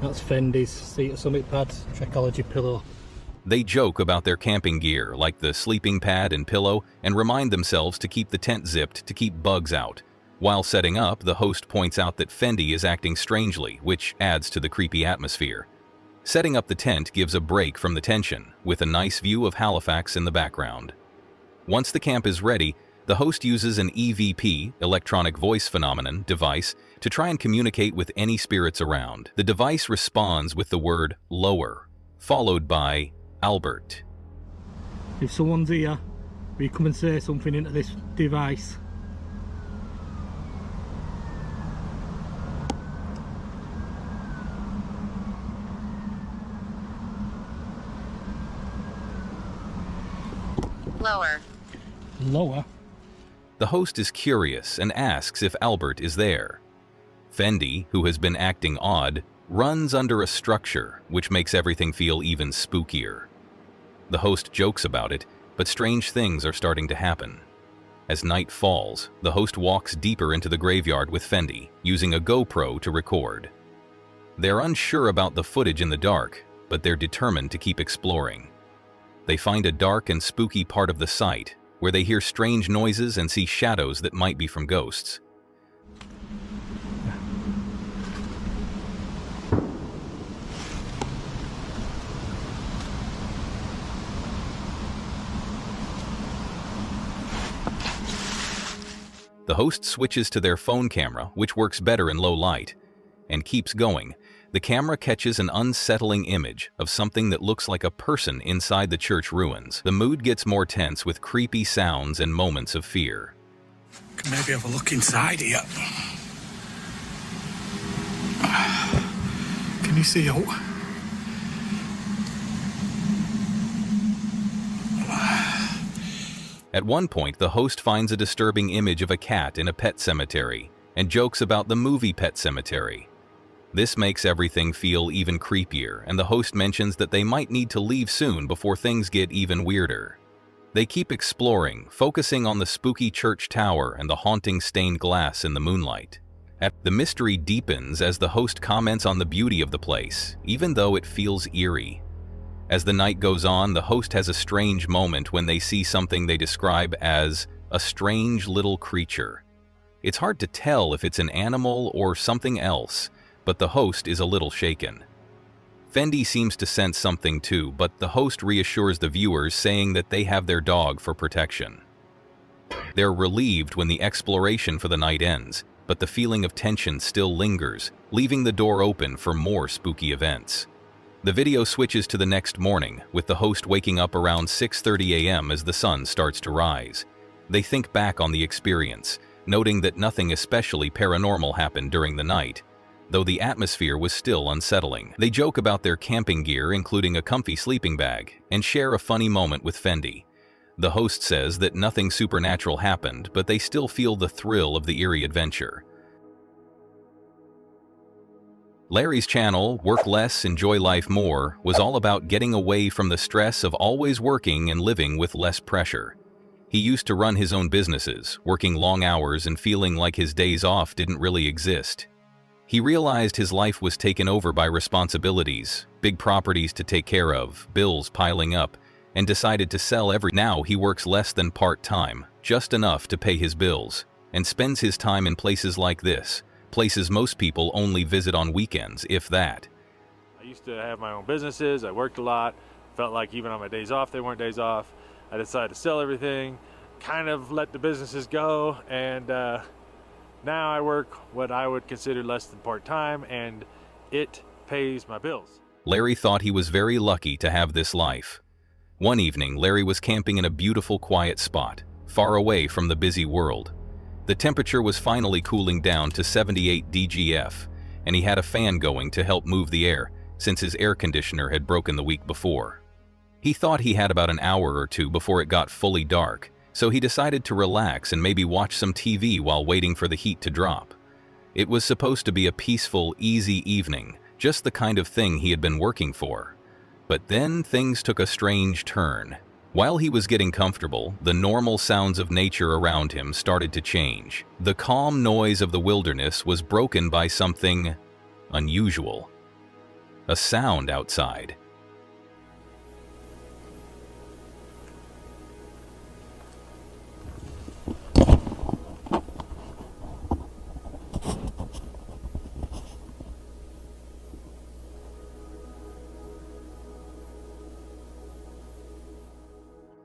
That's Fendi's Seat of Summit pad. Trekology pillow. They joke about their camping gear, like the sleeping pad and pillow, and remind themselves to keep the tent zipped to keep bugs out. While setting up, the host points out that Fendi is acting strangely, which adds to the creepy atmosphere. Setting up the tent gives a break from the tension, with a nice view of Halifax in the background. Once the camp is ready, the host uses an EVP, electronic voice phenomenon, device to try and communicate with any spirits around. The device responds with the word lower, followed by Albert. If someone's here, will you come and say something into this device? Lower. Lower? The host is curious and asks if Albert is there. Fendi, who has been acting odd, runs under a structure, which makes everything feel even spookier. The host jokes about it, but strange things are starting to happen. As night falls, the host walks deeper into the graveyard with Fendi, using a GoPro to record. They're unsure about the footage in the dark, but they're determined to keep exploring. They find a dark and spooky part of the site, where they hear strange noises and see shadows that might be from ghosts. The host switches to their phone camera, which works better in low light, and keeps going. The camera catches an unsettling image of something that looks like a person inside the church ruins. The mood gets more tense with creepy sounds and moments of fear. Can maybe have a look inside here. Can you see out? At one point, the host finds a disturbing image of a cat in a pet cemetery and jokes about the movie Pet Sematary. This makes everything feel even creepier, and the host mentions that they might need to leave soon before things get even weirder. They keep exploring, focusing on the spooky church tower and the haunting stained glass in the moonlight. The mystery deepens as the host comments on the beauty of the place, even though it feels eerie. As the night goes on, the host has a strange moment when they see something they describe as a strange little creature. It's hard to tell if it's an animal or something else, but the host is a little shaken. Fendi seems to sense something too, but the host reassures the viewers, saying that they have their dog for protection. They're relieved when the exploration for the night ends, but the feeling of tension still lingers, leaving the door open for more spooky events. The video switches to the next morning, with the host waking up around 6:30 a.m. as the sun starts to rise. They think back on the experience, noting that nothing especially paranormal happened during the night, though the atmosphere was still unsettling. They joke about their camping gear, including a comfy sleeping bag, and share a funny moment with Fendi. The host says that nothing supernatural happened, but they still feel the thrill of the eerie adventure. Larry's channel, Work Less, Enjoy Life More, was all about getting away from the stress of always working and living with less pressure. He used to run his own businesses, working long hours and feeling like his days off didn't really exist. He realized his life was taken over by responsibilities, big properties to take care of, bills piling up, and decided to sell everything. Now he works less than part-time, just enough to pay his bills, and spends his time in places like this, places most people only visit on weekends, if that. I used to have my own businesses, I worked a lot, felt like even on my days off, they weren't days off. I decided to sell everything, kind of let the businesses go, and now I work what I would consider less than part-time, and it pays my bills. Larry thought he was very lucky to have this life. One evening, Larry was camping in a beautiful, quiet spot, far away from the busy world. The temperature was finally cooling down to 78 DGF, and he had a fan going to help move the air, since his air conditioner had broken the week before. He thought he had about an hour or two before it got fully dark, so he decided to relax and maybe watch some TV while waiting for the heat to drop. It was supposed to be a peaceful, easy evening, just the kind of thing he had been working for. But then things took a strange turn. While he was getting comfortable, the normal sounds of nature around him started to change. The calm noise of the wilderness was broken by something unusual. A sound outside.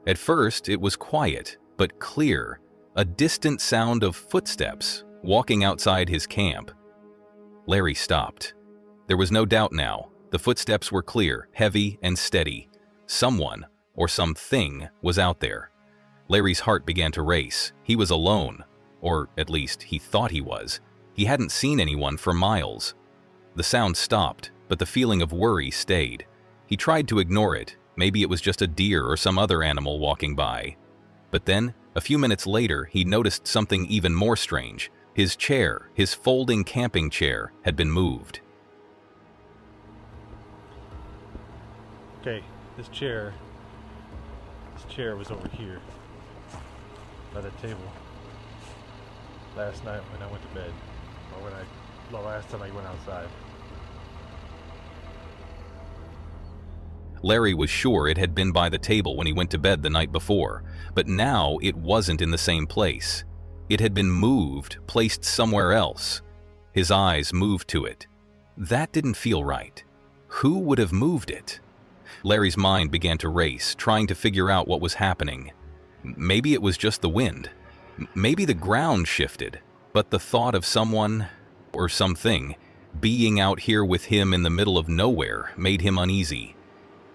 At first, it was quiet, but clear, a distant sound of footsteps walking outside his camp. Larry stopped. There was no doubt now. The footsteps were clear, heavy, and steady. Someone, or something, was out there. Larry's heart began to race. He was alone, or at least he thought he was. He hadn't seen anyone for miles. The sound stopped, but the feeling of worry stayed. He tried to ignore it. Maybe it was just a deer or some other animal walking by. But then, a few minutes later, he noticed something even more strange. His chair, his folding camping chair, had been moved. Okay, this chair was over here by the table last night when I went to bed, or the last time I went outside. Larry was sure it had been by the table when he went to bed the night before, but now it wasn't in the same place. It had been moved, placed somewhere else. His eyes moved to it. That didn't feel right. Who would have moved it? Larry's mind began to race, trying to figure out what was happening. Maybe it was just the wind. Maybe the ground shifted, but the thought of someone, or something, being out here with him in the middle of nowhere made him uneasy.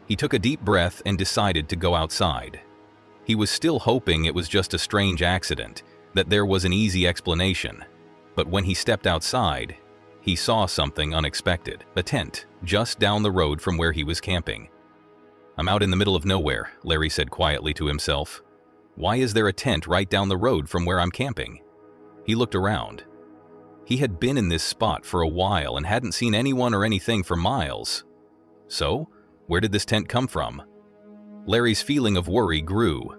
He took a deep breath and decided to go outside. He was still hoping it was just a strange accident, that there was an easy explanation. But when he stepped outside, he saw something unexpected. A tent, just down the road from where he was camping. "I'm out in the middle of nowhere," Larry said quietly to himself. "Why is there a tent right down the road from where I'm camping?" He looked around. He had been in this spot for a while and hadn't seen anyone or anything for miles. So, where did this tent come from? Larry's feeling of worry grew.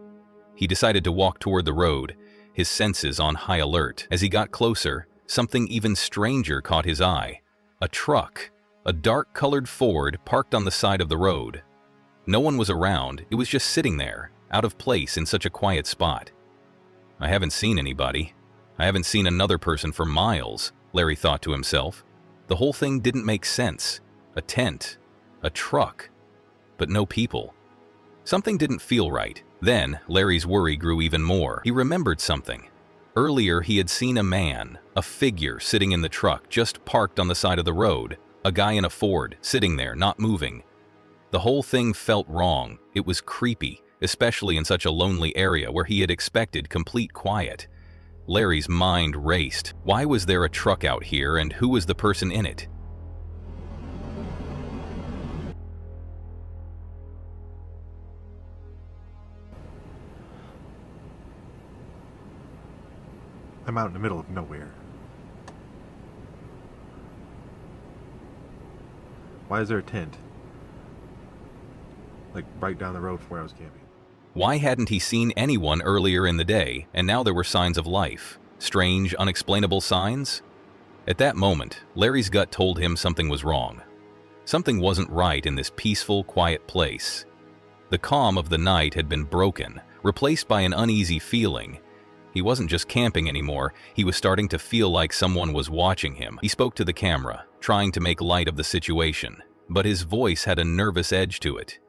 He decided to walk toward the road, his senses on high alert. As he got closer, something even stranger caught his eye. A truck, a dark-colored Ford parked on the side of the road. No one was around, it was just sitting there, out of place in such a quiet spot. "I haven't seen anybody. I haven't seen another person for miles," Larry thought to himself. The whole thing didn't make sense. A tent, a truck, but no people. Something didn't feel right. Then, Larry's worry grew even more. He remembered something. Earlier, he had seen a man, a figure sitting in the truck just parked on the side of the road, a guy in a Ford, sitting there, not moving. The whole thing felt wrong. It was creepy, especially in such a lonely area where he had expected complete quiet. Larry's mind raced. Why was there a truck out here, and who was the person in it? I'm out in the middle of nowhere. Why is there a tent? Like right down the road from where I was camping. Why hadn't he seen anyone earlier in the day, and now there were signs of life? Strange, unexplainable signs? At that moment, Larry's gut told him something was wrong. Something wasn't right in this peaceful, quiet place. The calm of the night had been broken, replaced by an uneasy feeling. He wasn't just camping anymore, he was starting to feel like someone was watching him. He spoke to the camera, trying to make light of the situation, but his voice had a nervous edge to it.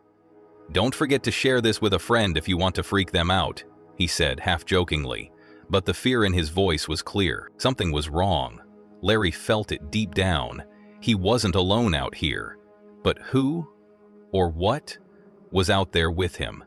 "Don't forget to share this with a friend if you want to freak them out," he said half-jokingly, but the fear in his voice was clear. Something was wrong. Larry felt it deep down. He wasn't alone out here. But who, or what, was out there with him?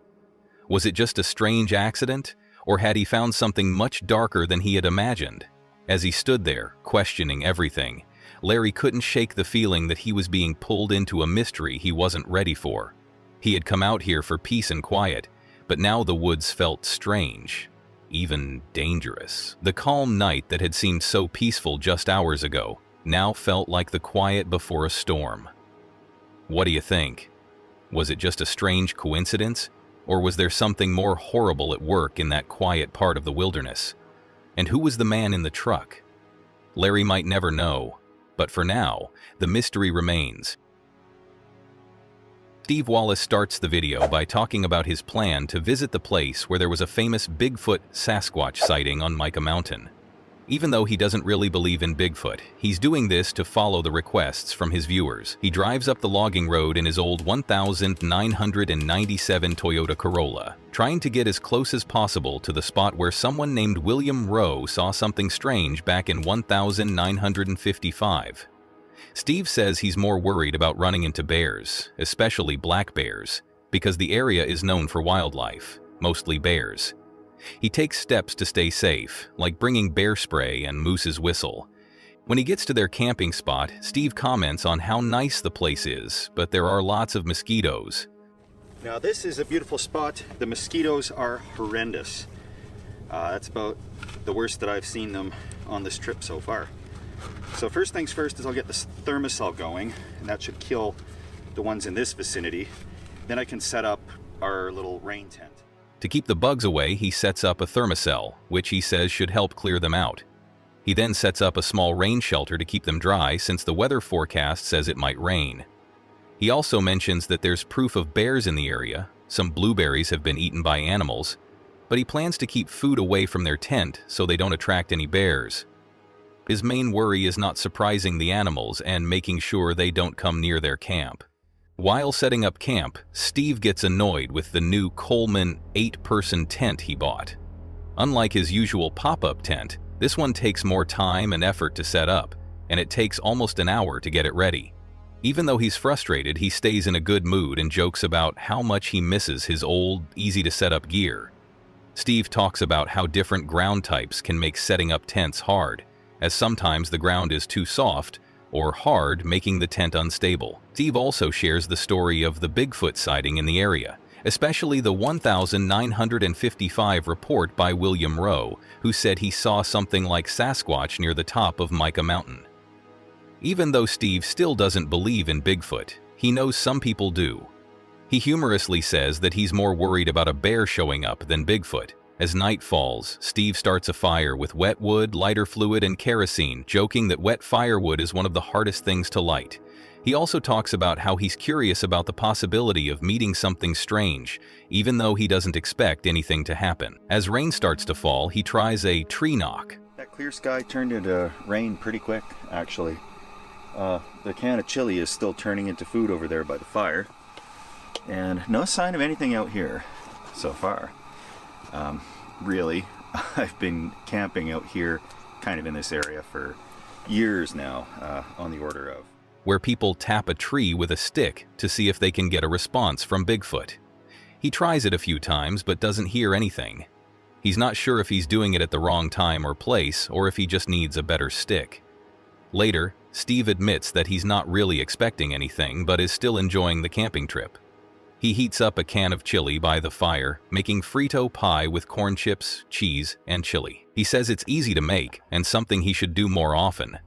Was it just a strange accident? Or had he found something much darker than he had imagined? As he stood there, questioning everything, Larry couldn't shake the feeling that he was being pulled into a mystery he wasn't ready for. He had come out here for peace and quiet, but now the woods felt strange, even dangerous. The calm night that had seemed so peaceful just hours ago now felt like the quiet before a storm. What do you think? Was it just a strange coincidence? Or was there something more horrible at work in that quiet part of the wilderness? And who was the man in the truck? Larry might never know, but for now, the mystery remains. Steve Wallace starts the video by talking about his plan to visit the place where there was a famous Bigfoot Sasquatch sighting on Mica Mountain. Even though he doesn't really believe in Bigfoot, he's doing this to follow the requests from his viewers. He drives up the logging road in his old 1997 Toyota Corolla, trying to get as close as possible to the spot where someone named William Rowe saw something strange back in 1955. Steve says he's more worried about running into bears, especially black bears, because the area is known for wildlife, mostly bears. He takes steps to stay safe, like bringing bear spray and Moose's whistle. When he gets to their camping spot, Steve comments on how nice the place is, but there are lots of mosquitoes. Now this is a beautiful spot. The mosquitoes are horrendous. That's about the worst that I've seen them on this trip so far. So first things first is I'll get this thermocell going, and that should kill the ones in this vicinity. Then I can set up our little rain tent. To keep the bugs away, he sets up a thermocell, which he says should help clear them out. He then sets up a small rain shelter to keep them dry since the weather forecast says it might rain. He also mentions that there's proof of bears in the area, some blueberries have been eaten by animals, but he plans to keep food away from their tent so they don't attract any bears. His main worry is not surprising the animals and making sure they don't come near their camp. While setting up camp, Steve gets annoyed with the new Coleman 8-person tent he bought. Unlike his usual pop-up tent, this one takes more time and effort to set up, and it takes almost an hour to get it ready. Even though he's frustrated, he stays in a good mood and jokes about how much he misses his old, easy-to-set-up gear. Steve talks about how different ground types can make setting up tents hard, as sometimes the ground is too soft or hard, making the tent unstable. Steve also shares the story of the Bigfoot sighting in the area, especially the 1955 report by William Rowe, who said he saw something like Sasquatch near the top of Mica Mountain. Even though Steve still doesn't believe in Bigfoot, he knows some people do. He humorously says that he's more worried about a bear showing up than Bigfoot. As night falls, Steve starts a fire with wet wood, lighter fluid, and kerosene, joking that wet firewood is one of the hardest things to light. He also talks about how he's curious about the possibility of meeting something strange, even though he doesn't expect anything to happen. As rain starts to fall, he tries a tree knock. That clear sky turned into rain pretty quick, actually. The can of chili is still turning into food over there by the fire. And no sign of anything out here so far. Really, I've been camping out here kind of in this area for years now, on the order of. Where people tap a tree with a stick to see if they can get a response from Bigfoot. He tries it a few times but doesn't hear anything. He's not sure if he's doing it at the wrong time or place or if he just needs a better stick. Later, Steve admits that he's not really expecting anything but is still enjoying the camping trip. He heats up a can of chili by the fire, making Frito pie with corn chips, cheese, and chili. He says it's easy to make and something he should do more often.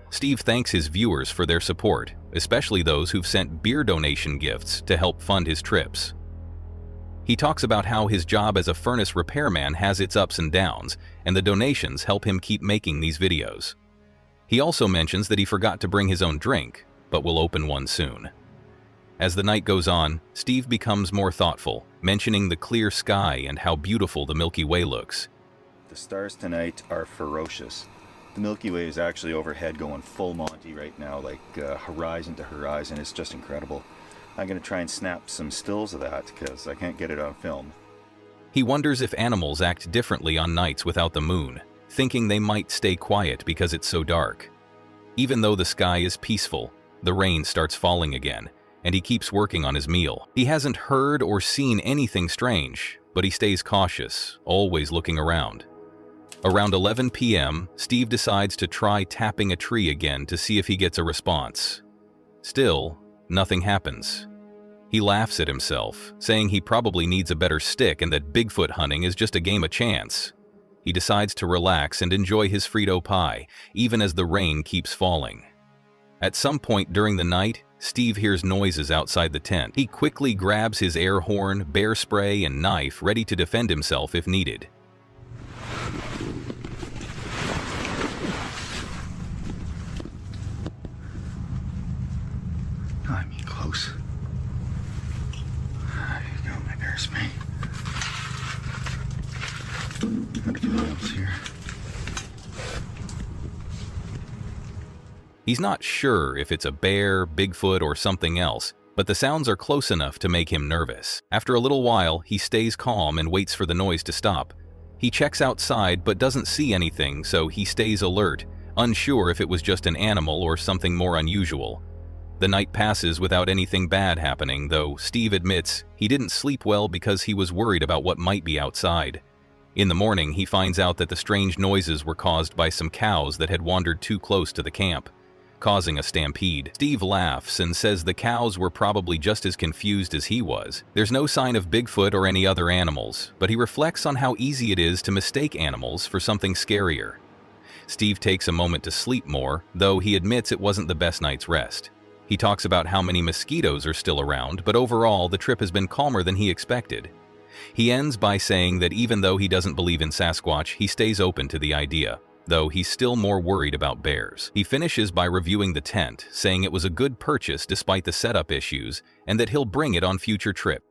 Steve thanks his viewers for their support, especially those who've sent beer donation gifts to help fund his trips. He talks about how his job as a furnace repairman has its ups and downs, and the donations help him keep making these videos. He also mentions that he forgot to bring his own drink, but will open one soon. As the night goes on, Steve becomes more thoughtful, mentioning the clear sky and how beautiful the Milky Way looks. The stars tonight are ferocious. The Milky Way is actually overhead going full Monty right now, like horizon to horizon. It's just incredible. I'm going to try and snap some stills of that because I can't get it on film. He wonders if animals act differently on nights without the moon, thinking they might stay quiet because it's so dark. Even though the sky is peaceful, the rain starts falling again, and he keeps working on his meal. He hasn't heard or seen anything strange, but he stays cautious, always looking around. Around 11 p.m., Steve decides to try tapping a tree again to see if he gets a response. Still, nothing happens. He laughs at himself, saying he probably needs a better stick and that Bigfoot hunting is just a game of chance. He decides to relax and enjoy his Frito pie, even as the rain keeps falling. At some point during the night, Steve hears noises outside the tent. He quickly grabs his air horn, bear spray, and knife, ready to defend himself if needed. I'm in close. There you go, my bear spray. What else here? He's not sure if it's a bear, Bigfoot, or something else, but the sounds are close enough to make him nervous. After a little while, he stays calm and waits for the noise to stop. He checks outside but doesn't see anything, so he stays alert, unsure if it was just an animal or something more unusual. The night passes without anything bad happening, though Steve admits he didn't sleep well because he was worried about what might be outside. In the morning, he finds out that the strange noises were caused by some cows that had wandered too close to the camp. causing a stampede. Steve laughs and says the cows were probably just as confused as he was. There's no sign of Bigfoot or any other animals, but he reflects on how easy it is to mistake animals for something scarier. Steve takes a moment to sleep more, though he admits it wasn't the best night's rest. He talks about how many mosquitoes are still around, but overall the trip has been calmer than he expected. He ends by saying that even though he doesn't believe in Sasquatch, he stays open to the idea, though he's still more worried about bears. He finishes by reviewing the tent, saying it was a good purchase despite the setup issues, and that he'll bring it on future trips.